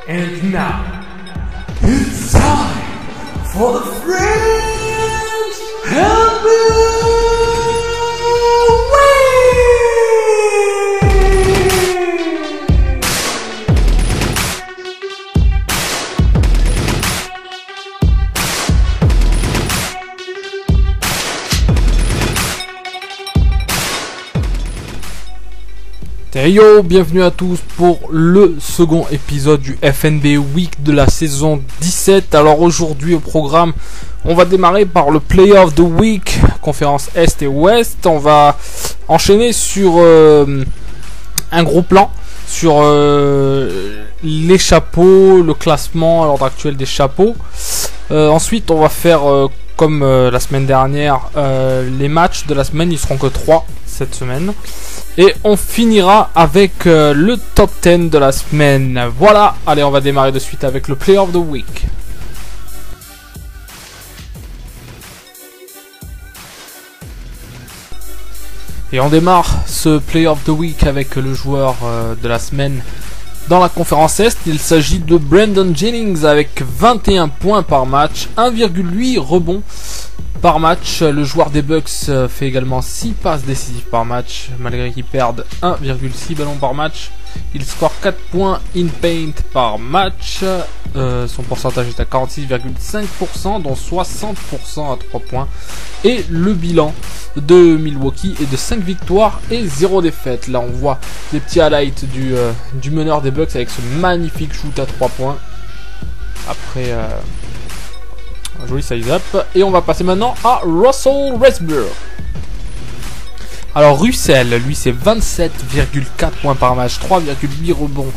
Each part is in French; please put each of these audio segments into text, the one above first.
And now, it's time for the French Handball Week! Hey yo, bienvenue à tous pour le second épisode du FNB Week de la saison 17. Alors aujourd'hui au programme, on va démarrer par le Player of the Week, conférence Est et Ouest. On va enchaîner sur un gros plan sur les chapeaux, le classement à l'ordre actuel des chapeaux. Ensuite on va faire comme la semaine dernière, les matchs de la semaine, ils seront que 3 cette semaine. Et on finira avec le top 10 de la semaine. Voilà, allez, on va démarrer de suite avec le Player of the Week. Et on démarre ce Player of the Week avec le joueur de la semaine dans la conférence Est. Il s'agit de Brandon Jennings avec 21 points par match, 1,8 rebonds par match. Le joueur des Bucks fait également 6 passes décisives par match, malgré qu'ils perdent 1,6 ballons par match. Il score 4 points in paint par match. Son pourcentage est à 46,5%, dont 60% à 3 points. Et le bilan de Milwaukee est de 5 victoires et 0 défaites. Là on voit des petits highlights du meneur des Bucks avec ce magnifique shoot à 3 points. Après un joli size-up. Et on va passer maintenant à Russell Westbrook. Alors Russell, lui c'est 27,4 points par match, 3,8 rebonds,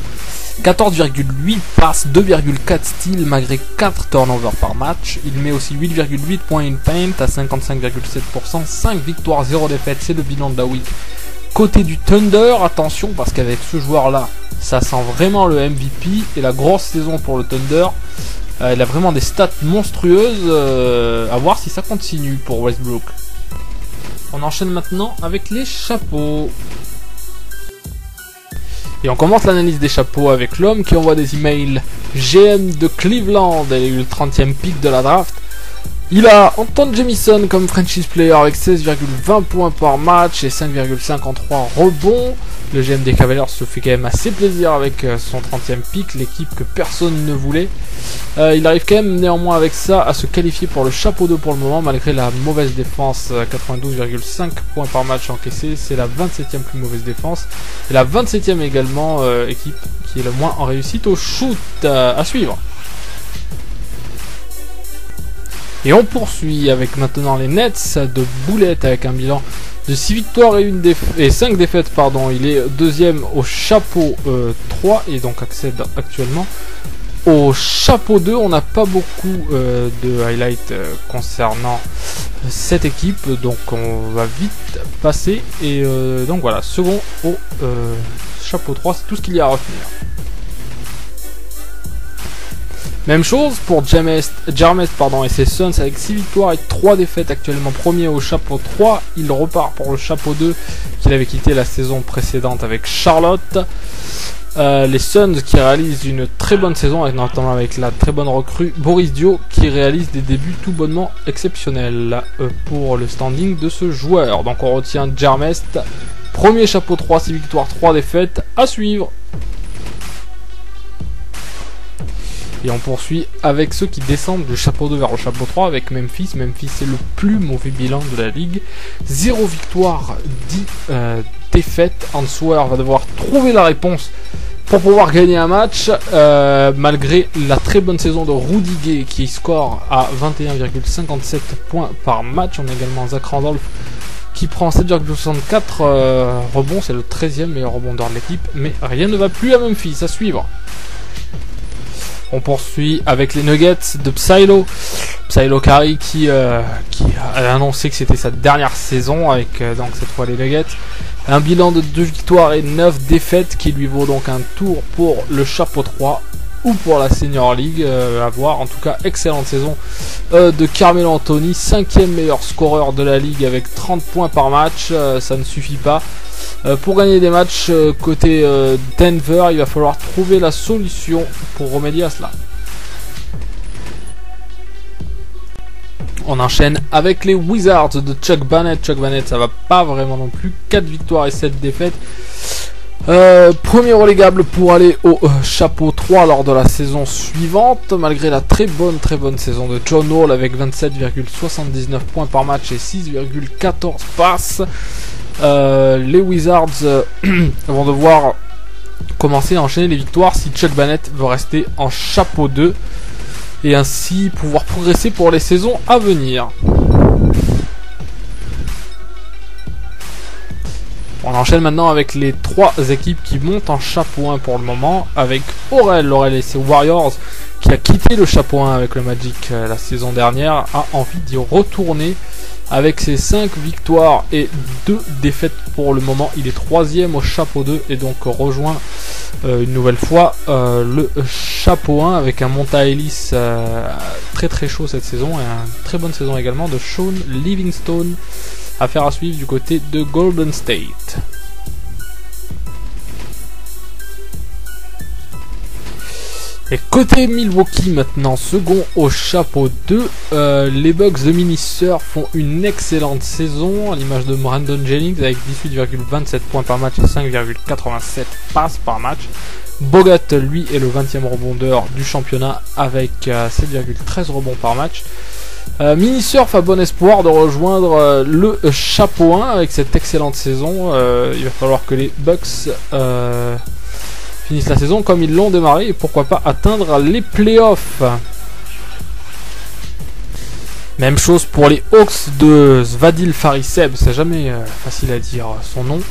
14,8 passes, 2,4 steals malgré 4 turnovers par match. Il met aussi 8,8 points in paint à 55,7%, 5 victoires, 0 défaites, c'est le bilan de la week. Côté du Thunder, attention parce qu'avec ce joueur là, ça sent vraiment le MVP et la grosse saison pour le Thunder. Il a vraiment des stats monstrueuses, à voir si ça continue pour Westbrook. On enchaîne maintenant avec les chapeaux. Et on commence l'analyse des chapeaux avec l'homme qui envoie des emails GM de Cleveland. Elle a eu le 30e pick de la draft. Il a Anton Jamison comme franchise player avec 16,20 points par match et 5,53 rebonds. Le GM des Cavaliers se fait quand même assez plaisir avec son 30e pick, l'équipe que personne ne voulait. Il arrive quand même néanmoins avec ça à se qualifier pour le chapeau 2 pour le moment, malgré la mauvaise défense, 92,5 points par match encaissés. C'est la 27e plus mauvaise défense. Et la 27e également équipe qui est le moins en réussite au shoot. À suivre. Et on poursuit avec maintenant les Nets de Boulette avec un bilan de 6 victoires et 5 défaites. Il est deuxième au chapeau 3 et donc accède actuellement au chapeau 2. On n'a pas beaucoup de highlights concernant cette équipe, donc on va vite passer. Et donc voilà, second au chapeau 3, c'est tout ce qu'il y a à retenir. Même chose pour James et ses Suns avec 6 victoires et 3 défaites actuellement premier au chapeau 3. Il repart pour le chapeau 2 qu'il avait quitté la saison précédente avec Charlotte. Les Suns qui réalisent une très bonne saison, notamment avec la très bonne recrue Boris Dio qui réalise des débuts tout bonnement exceptionnels pour le standing de ce joueur. Donc on retient James, premier chapeau 3, 6 victoires, 3 défaites, à suivre. Et on poursuit avec ceux qui descendent du chapeau 2 vers le chapeau 3 avec Memphis. Memphis c'est le plus mauvais bilan de la ligue. 0 victoire, 10 défaites. Answer va devoir trouver la réponse pour pouvoir gagner un match. Malgré la très bonne saison de Rudy Gay qui score à 21,57 points par match. On a également Zach Randolph qui prend 7,64 rebonds. C'est le 13e meilleur rebondeur de l'équipe. Mais rien ne va plus à Memphis. À suivre. On poursuit avec les Nuggets de Psylo Carey qui a annoncé que c'était sa dernière saison avec donc cette fois les Nuggets. Un bilan de 2 victoires et 9 défaites qui lui vaut donc un tour pour le chapeau 3 ou pour la Senior League, à voir. En tout cas, excellente saison de Carmelo Anthony, 5e meilleur scoreur de la ligue avec 30 points par match. Ça ne suffit pas. Pour gagner des matchs côté Denver, il va falloir trouver la solution pour remédier à cela. On enchaîne avec les Wizards de Chuck Bannett. Chuck Bannett, ça va pas vraiment non plus. 4 victoires et 7 défaites. Premier relégable pour aller au chapeau 3 lors de la saison suivante, malgré la très bonne saison de John Wall avec 27,79 points par match et 6,14 passes. Les Wizards vont devoir commencer à enchaîner les victoires si Chuck Bannett veut rester en chapeau 2 et ainsi pouvoir progresser pour les saisons à venir. On enchaîne maintenant avec les 3 équipes qui montent en chapeau 1 pour le moment, avec Aurel et ses Warriors qui a quitté le chapeau 1 avec le Magic la saison dernière, a envie d'y retourner avec ses 5 victoires et 2 défaites pour le moment. Il est 3ème au chapeau 2 et donc rejoint une nouvelle fois le chapeau 1 avec un Monta Ellis très chaud cette saison et une très bonne saison également de Sean Livingstone. Affaire à suivre du côté de Golden State. Et côté Milwaukee maintenant, second au chapeau 2, les Bucks de Minister font une excellente saison à l'image de Brandon Jennings avec 18,27 points par match et 5,87 passes par match. Bogut lui est le 20e rebondeur du championnat avec 7,13 rebonds par match. Mini-Surf a bon espoir de rejoindre le chapeau 1 avec cette excellente saison. Il va falloir que les Bucks finissent la saison comme ils l'ont démarré et pourquoi pas atteindre les playoffs. Même chose pour les Hawks de Svadil Fariseb, c'est jamais facile à dire son nom.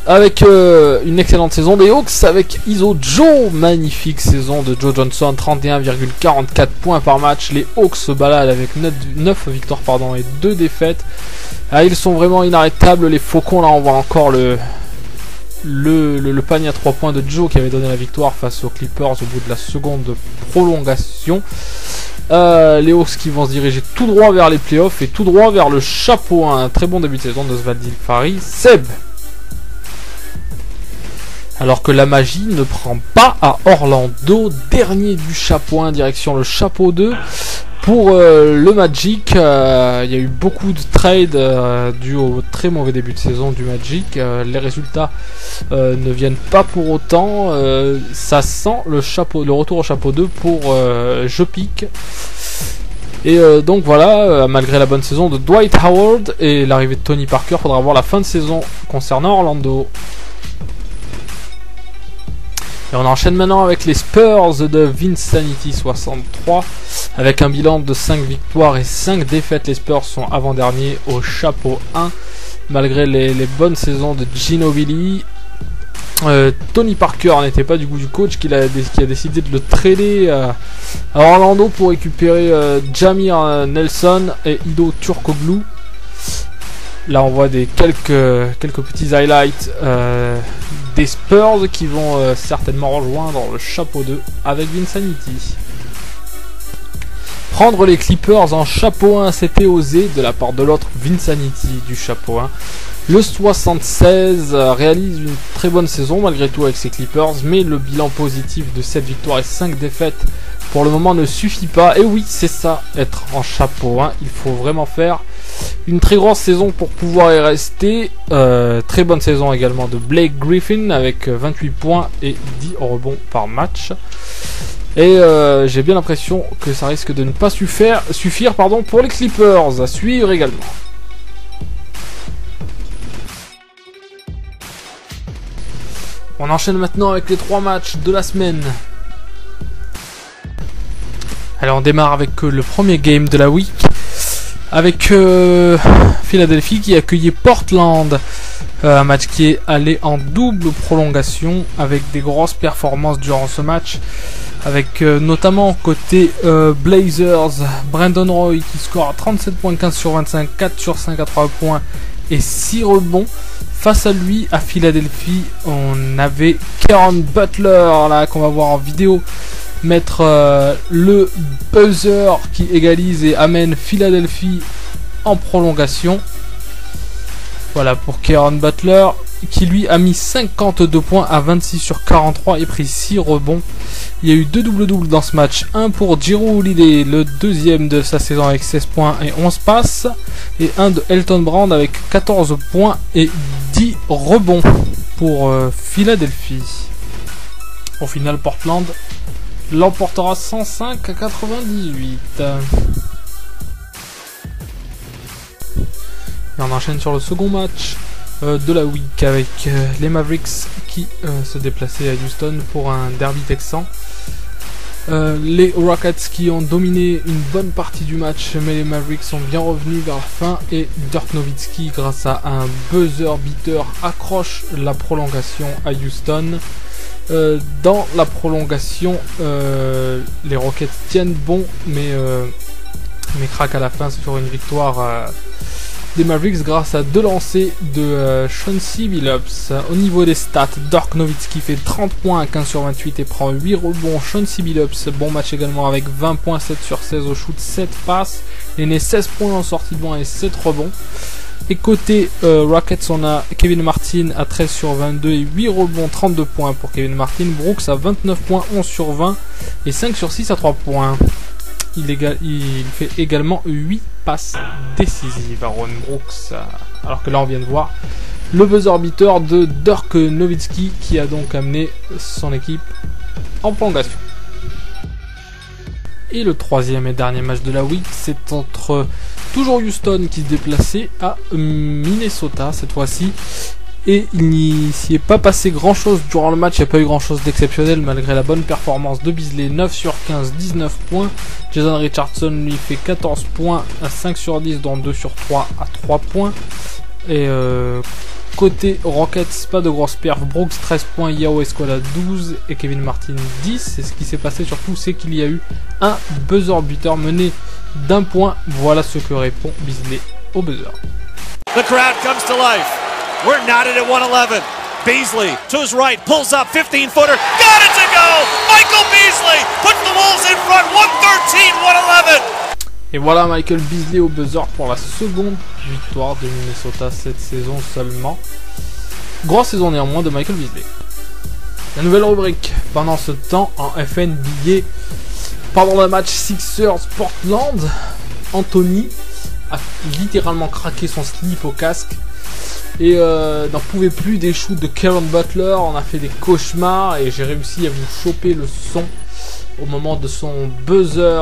Avec une excellente saison des Hawks avec Iso Joe, magnifique saison de Joe Johnson, 31,44 points par match. Les Hawks se baladent avec 9 victoires et 2 défaites. Ah, ils sont vraiment inarrêtables les Faucons. Là on voit encore le panier à 3 points de Joe qui avait donné la victoire face aux Clippers au bout de la seconde prolongation. Les Hawks qui vont se diriger tout droit vers les playoffs et tout droit vers le chapeau 1. Un très bon début de saison de Svadil Fariseb. Alors que la magie ne prend pas à Orlando, dernier du chapeau 1, direction le chapeau 2. Pour le Magic, il y a eu beaucoup de trades dû au très mauvais début de saison du Magic. Les résultats ne viennent pas pour autant. Ça sent le retour au chapeau 2 pour Jopic. Et donc voilà, malgré la bonne saison de Dwight Howard et l'arrivée de Tony Parker, il faudra voir la fin de saison concernant Orlando. Et on enchaîne maintenant avec les Spurs de Vinsanity 63. Avec un bilan de 5 victoires et 5 défaites, les Spurs sont avant-derniers au chapeau 1. Malgré les bonnes saisons de Ginobili. Tony Parker n'était pas du goût du coach qui a décidé de le trader à Orlando pour récupérer Jamir Nelson et Ido Turkoglu. Là on voit quelques petits highlights des Spurs qui vont certainement rejoindre le chapeau 2 avec Vinsanity. Prendre les Clippers en chapeau 1, c'était osé de la part de l'autre Vinsanity du chapeau 1. Le 76 réalise une très bonne saison malgré tout avec ses Clippers, mais le bilan positif de 7 victoires et 5 défaites pour le moment ne suffit pas. Et oui, c'est ça, être en chapeau 1. Il faut vraiment faire une très grosse saison pour pouvoir y rester. Très bonne saison également de Blake Griffin avec 28 points et 10 rebonds par match. Et j'ai bien l'impression que ça risque de ne pas suffire pour les Clippers. À suivre également. On enchaîne maintenant avec les 3 matchs de la semaine. Alors on démarre avec le premier game de la week. Avec Philadelphie qui accueillait Portland. Un match qui est allé en double prolongation avec des grosses performances durant ce match. Avec notamment côté Blazers, Brandon Roy qui score à 37.15 sur 25, 4 sur 5 à 3 points et 6 rebonds. Face à lui, à Philadelphie, on avait Caron Butler là qu'on va voir en vidéo mettre le buzzer qui égalise et amène Philadelphie en prolongation. Voilà pour Caron Butler. qui lui a mis 52 points à 26 sur 43 et pris 6 rebonds. Il y a eu 2 double-doubles dans ce match. Un pour Jrue Holiday, le deuxième de sa saison avec 16 points et 11 passes. Et un de Elton Brand avec 14 points et 10 rebonds pour Philadelphie. Au final, Portland l'emportera 105 à 98. Et on enchaîne sur le second match de la week avec les Mavericks qui se déplaçaient à Houston pour un derby texan. Les Rockets qui ont dominé une bonne partie du match, mais les Mavericks sont bien revenus vers la fin et Dirk Nowitzki, grâce à un buzzer beater, accroche la prolongation à Houston. Dans la prolongation, les Rockets tiennent bon, mais craquent à la fin sur une victoire des Mavericks grâce à 2 lancers de Chauncey Billups. Au niveau des stats, Dirk Nowitzki fait 30 points à 15 sur 28 et prend 8 rebonds. Chauncey Billups, bon match également avec 20 points, 7 sur 16 au shoot, 7 passes. Il est 16 points en sortie de banc et 7 rebonds. Et côté Rockets, on a Kevin Martin à 13 sur 22 et 8 rebonds, 32 points pour Kevin Martin. Brooks à 29 points, 11 sur 20 et 5 sur 6 à 3 points. Il fait également 8 passes décisives à Ron Brooks. Alors que là on vient de voir le buzzer beater de Dirk Nowitzki qui a donc amené son équipe en prolongation. Et le troisième et dernier match de la week, c'est entre toujours Houston qui se déplaçait à Minnesota cette fois-ci. Et il n'y s'y est pas passé grand chose durant le match, il n'y a pas eu grand chose d'exceptionnel malgré la bonne performance de Beasley, 9 sur 15, 19 points. Jason Richardson lui fait 14 points à 5 sur 10, dont 2 sur 3 à 3 points. Et côté Rockets, pas de grosse perf, Brooks 13 points, Yao Escola 12 et Kevin Martin 10. Et ce qui s'est passé surtout, c'est qu'il y a eu un buzzer beater mené d'1 point. Voilà ce que répond Beasley au buzzer. The crowd comes to life. We're knotted at 111. Beasley to his right, pulls up, 15-footer, got it to go! Michael Beasley puts the Wolves in front, 113-111. Et voilà Michael Beasley au buzzer pour la seconde victoire de Minnesota cette saison seulement. Grosse saison néanmoins de Michael Beasley. La nouvelle rubrique, pendant ce temps en FNBA, pendant le match Sixers-Portland, Anthony a littéralement craqué son slip au casque et n'en pouvait plus des shoots de Caron Butler. On a fait des cauchemars et j'ai réussi à vous choper le son au moment de son buzzer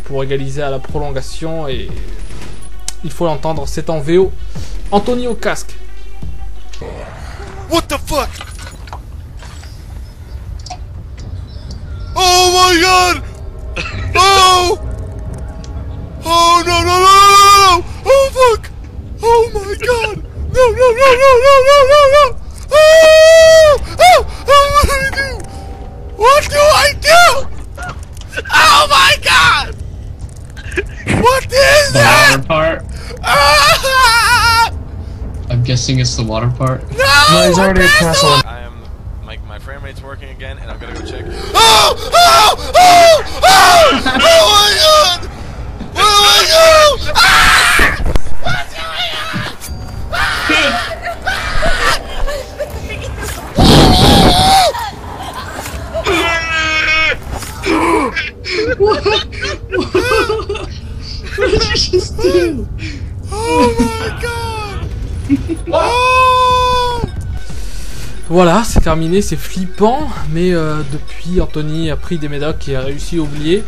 pour égaliser à la prolongation et il faut l'entendre, c'est en VO. Anthony au casque. What the fuck? Oh my god! Oh! Oh no no no no no! Oh fuck! Oh my god! No no no no no no no no! Oh! Oh! Oh! What do I do? What do I do? Oh my god! What is that? The water part? Ah! I'm guessing it's the water part. No! He's already a castle. I am, my frame rate's working again, and I'm gonna go check. Oh! Oh! Oh! Oh! Oh my god! Oh my god! Ah! What's going on? What did you just do? Oh my god! Oh! Voilà, c'est terminé, c'est flippant, mais depuis Anthony a pris des médocs et a réussi à oublier.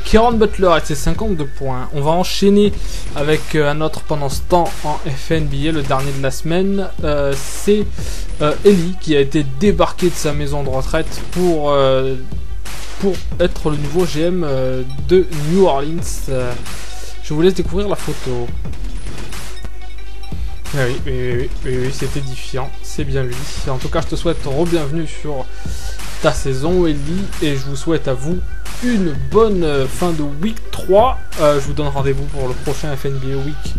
Caron Butler avec ses 52 points. On va enchaîner avec un autre pendant ce temps en FNBA, le dernier de la semaine. C'est Eli qui a été débarqué de sa maison de retraite pour être le nouveau GM de New Orleans. Je vous laisse découvrir la photo. Oui, c'est édifiant, c'est bien lui. En tout cas, je te souhaite re-bienvenue sur ta saison, Eli, et je vous souhaite à vous une bonne fin de week 3. Je vous donne rendez-vous pour le prochain FNBA Week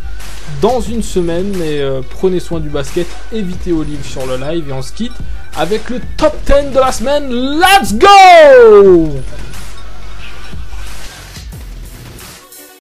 dans une semaine, et prenez soin du basket, évitez Olive sur le live, et on se quitte avec le top 10 de la semaine. Let's go!